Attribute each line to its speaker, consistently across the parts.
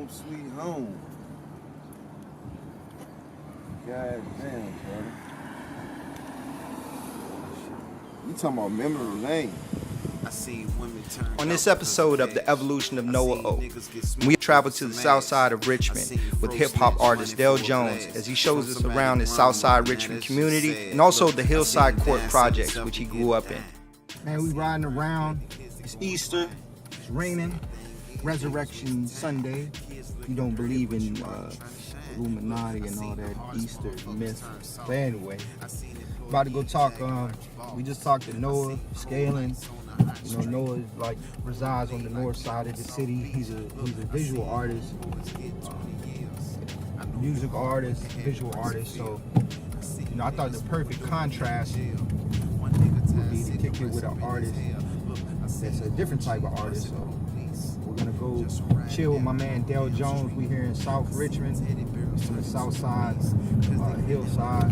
Speaker 1: Home sweet home. God damn, bro. You talking about memory lane.
Speaker 2: On this episode of The Evolution of Noah O, we travel to the Southside of Richmond with hip-hop artist Dell Jones as he shows us around his Southside Richmond community and also the Hillside Court projects which he grew up in.
Speaker 3: Man, we riding around. It's Easter. It's raining. Resurrection Sunday. You don't believe in Illuminati and all that Easter myth. But anyway, about to go talk. We just talked to Noah Scaling. You know, Noah resides on the north side of the city. He's a visual artist, music artist, visual artist. So, you know, I thought the perfect contrast would be to kick it with an artist that's a different type of artist. So we're gonna go chill with my man Dell Jones. We here in South Richmond, from the south side, Hillside.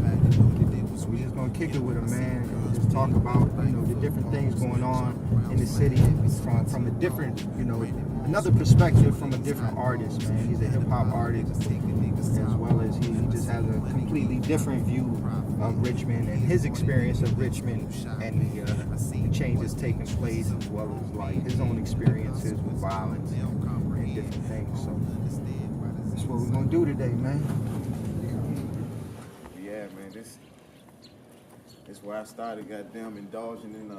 Speaker 3: So we just gonna kick it with him, man, and just talk about, you know, the different things going on in the city from a different, you know, another perspective from a different artist, man. He's a hip hop artist, as well as he just has a completely different view of Richmond and his experience of Richmond and the changes taking place, as well as like his own experiences with violence and different things. So that's what we're gonna do today, man.
Speaker 1: Yeah, man, this where I started goddamn indulging in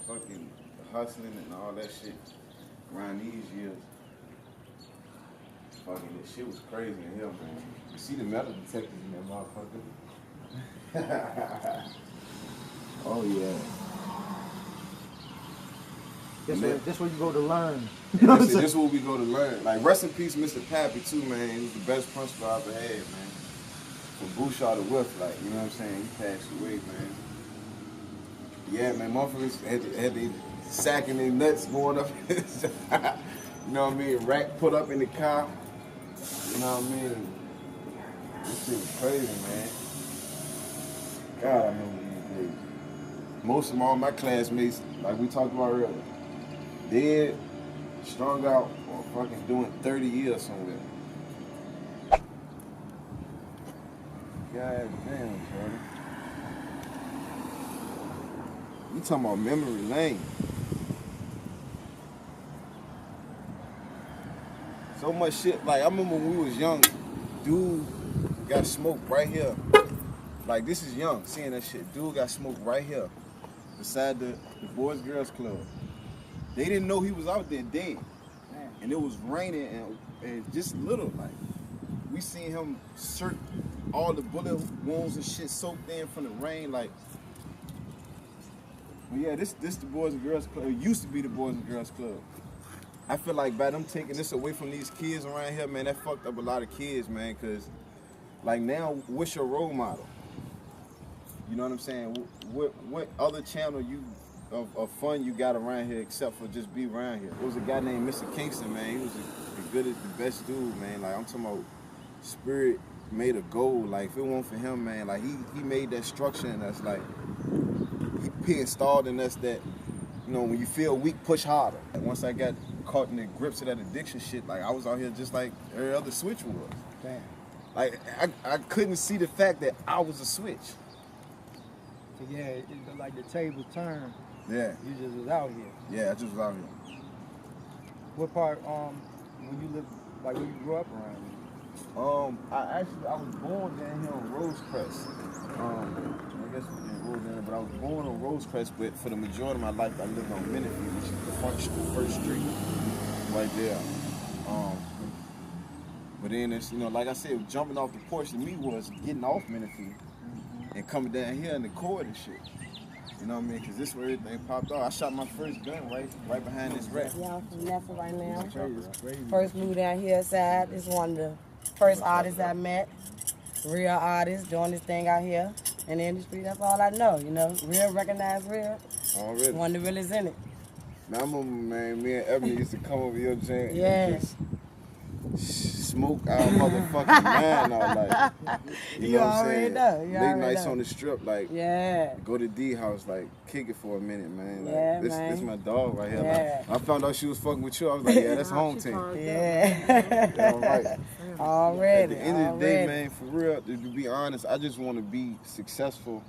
Speaker 1: fucking hustling and all that shit around these years. Fucking this shit was crazy in here, man. You see the metal detectors in that motherfucker? Oh yeah.
Speaker 3: That's where you go to learn.
Speaker 1: This is where we go to learn. Like, rest in peace, Mr. Pappy, too, man. He was the best principal I ever had, man. From Bouchard to Wolf, like, you know what I'm saying? He passed away, man. Yeah, man, motherfuckers had the sacking their nuts going up. You know what I mean? Rack put up in the car. You know what I mean? This shit was crazy, man. God, I remember these days. Most of all my classmates, like we talked about earlier, dead, strung out, or fucking doing 30 years somewhere. God damn, bro. You talking about memory lane. So much shit. Like, I remember when we was young, dude got smoked right here. Like, this is young, seeing that shit. Dude got smoked right here, beside the Boys Girls Club. They didn't know he was out there dead. And it was raining and just little, like. We seen him all the bullet wounds and shit soaked in from the rain, like. But yeah, this the Boys and Girls Club. It used to be the Boys and Girls Club. I feel like by them taking this away from these kids around here, man, that fucked up a lot of kids, man, because, like, now, what's your role model? You know what I'm saying? What other channel of fun you got around here except for just be around here? There was a guy named Mr. Kingston, man. He was the best dude, man. Like, I'm talking about Spirit made a goal. Like, if it weren't for him, man, like, he made that structure in us. Like, he installed in us that, you know, when you feel weak, push harder. And once I got caught in the grips of that addiction shit, like, I was out here just like every other switch was.
Speaker 3: Damn.
Speaker 1: Like, I couldn't see the fact that I was a switch.
Speaker 3: So yeah, it looked like the tables turned.
Speaker 1: Yeah.
Speaker 3: You just was out here.
Speaker 1: Yeah, I just was out here.
Speaker 3: What part, when you lived, like when you grew up around here?
Speaker 1: I was born down here on Rosecrest. I guess we didn't roll down, but I was born on Rosecrest, but for the majority of my life, I lived on Menifee, which is the first street right there. But then it's, you know, like I said, jumping off the porch to me was getting off Menifee and coming down here in the court and shit. You know what I mean? Because this is where everything popped off. I shot my first gun right behind this rack.
Speaker 4: Yeah, I'm from Nessa right now.
Speaker 3: It's crazy.
Speaker 4: First moved down Hillside. This is one of the first artists I met. Real artists doing this thing out here in the industry. That's all I know, you know. Real, recognized real.
Speaker 1: Already.
Speaker 4: One that really is in it.
Speaker 1: Man, I remember, man, me and Ebony used to come over your joint.
Speaker 4: Yeah.
Speaker 1: And just smoke our motherfucking mind out, like, you know what I'm
Speaker 4: already
Speaker 1: saying?
Speaker 4: know, you
Speaker 1: Late
Speaker 4: already
Speaker 1: nights
Speaker 4: know.
Speaker 1: on the strip, like,
Speaker 4: Yeah.
Speaker 1: go to D house, like, kick it for a minute, man. Like,
Speaker 4: Yeah,
Speaker 1: this
Speaker 4: man.
Speaker 1: my dog right here.
Speaker 4: Yeah.
Speaker 1: Like, I found out she was fucking with you. I was like, yeah, that's home team.
Speaker 4: Yeah.
Speaker 1: Yeah, all right.
Speaker 4: Already.
Speaker 1: At the end of the day, man, for real, to be honest, I just want to be successful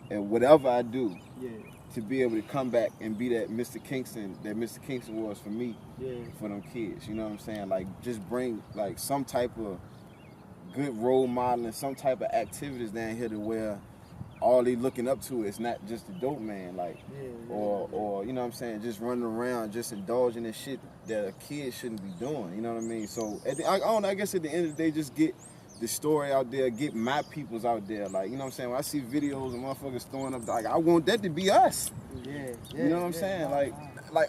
Speaker 1: in whatever I do.
Speaker 3: Yeah.
Speaker 1: To be able to come back and be that Mr. Kingston was for me, for them kids. You know what I'm saying? Like, just bring like some type of good role modeling, some type of activities down here to where all they looking up to is not just the dope man, like, or you know what I'm saying, just running around, just indulging in shit that a kid shouldn't be doing. You know what I mean? So I guess at the end of the day, just get the story out there, get my peoples out there. Like, you know what I'm saying? When I see videos of motherfuckers throwing up, like, I want that to be us. You know what I'm saying? Like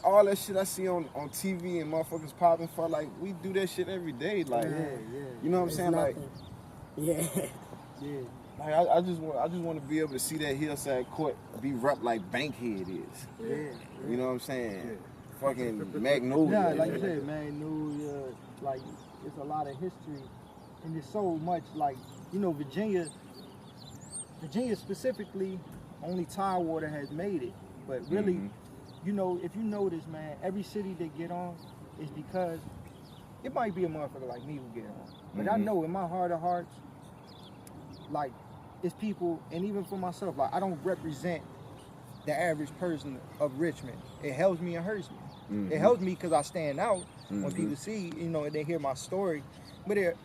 Speaker 1: all that shit I see on TV and motherfuckers popping for, like, we do that shit every day. Like, you know what I'm saying? Like, like I just want to be able to see that Hillside court be rep like Bankhead is. You know what I'm saying? Fucking Magnolia.
Speaker 3: Yeah, like you said, Magnolia, like, it's a lot of history. And there's so much, like, you know, Virginia specifically, only Tidewater has made it. But really, you know, if you notice, man, every city they get on is because it might be a motherfucker like me who get on. But I know in my heart of hearts, like, it's people, and even for myself, like, I don't represent the average person of Richmond. It helps me and hurts me. It helps me because I stand out when people see, you know, and they hear my story. But it,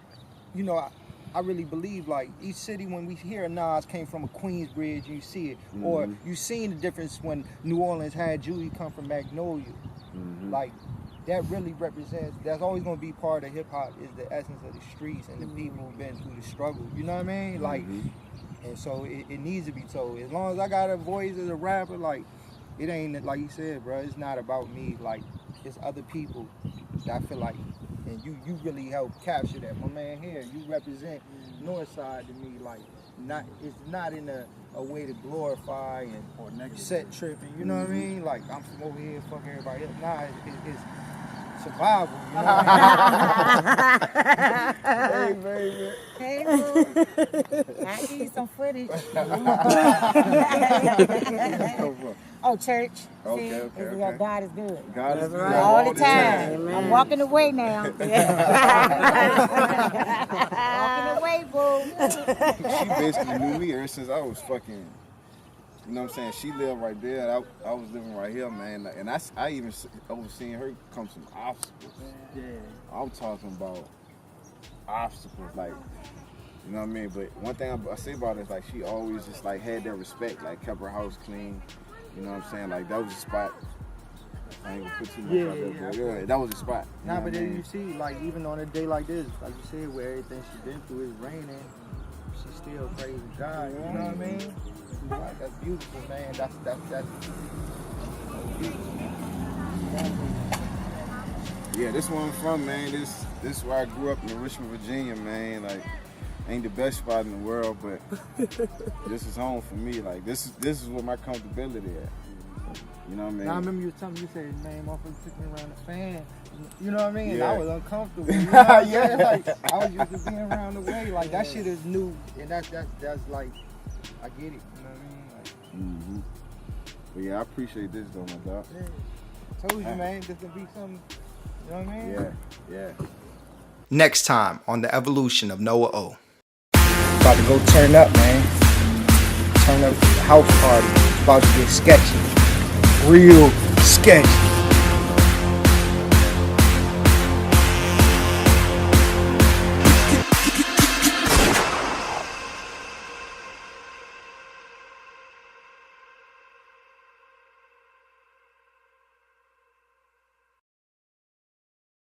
Speaker 3: you know, I really believe, like, each city, when we hear a Nas came from a Queensbridge, you see it. Or you seen the difference when New Orleans had Judy come from Magnolia. Like, that really represents, that's always going to be part of hip-hop, is the essence of the streets and the people who've been through the struggle. You know what I mean? Like, and so it needs to be told. As long as I got a voice as a rapper, like, it ain't, like you said, bro, it's not about me. Like, it's other people that I feel like, and you really help capture that. My man here, you represent Northside to me, like, it's not in a way to glorify and or set tripping, you know what I mean? Like, I'm from over here, fuck everybody else. Nah, it's survival, you know what I mean? Hey, baby.
Speaker 5: Hey, boo. I need some footage. Oh, church.
Speaker 1: Okay,
Speaker 5: See,
Speaker 1: okay.
Speaker 5: God is good.
Speaker 1: God is good
Speaker 5: All the time. I'm walking away now. Walking away, boo.
Speaker 1: She basically knew me ever since I was fucking, you know what I'm saying? She lived right there. I was living right here, man. And I even overseen her come some obstacles. I'm talking about obstacles, like, you know what I mean? But one thing I say about it is, like, she always just, like, had that respect, like, kept her house clean. You know what I'm saying? Like, that was a spot. I ain't gonna put too much out there, but that was a spot.
Speaker 3: Nah, but then you see, like, even on a day like this, like you said, where everything she's been through is raining, she still praising God, you know what I mean? Like, that's beautiful, man. That's beautiful.
Speaker 1: Yeah, this where I'm from, man. This is where I grew up in Richmond, Virginia, man. Like, ain't the best spot in the world, but this is home for me. Like, this is where my comfortability at. You know what I mean?
Speaker 3: Now, I remember you telling me, you said, man, motherfucker took me around the fan. You know what I mean? And
Speaker 1: Yeah.
Speaker 3: I was uncomfortable. You know what I'm saying? Like, I was used to being around the way. Like, that shit is new. And that's like, I get it. You know what I mean? Like,
Speaker 1: But yeah, I appreciate this though, my dog.
Speaker 3: yeah. Told you, man, this would be something. You know what I mean?
Speaker 1: Yeah.
Speaker 2: Next time on the evolution of Noah O.
Speaker 3: About to go turn up, man. Turn up the house party. About to get sketchy. Real sketchy.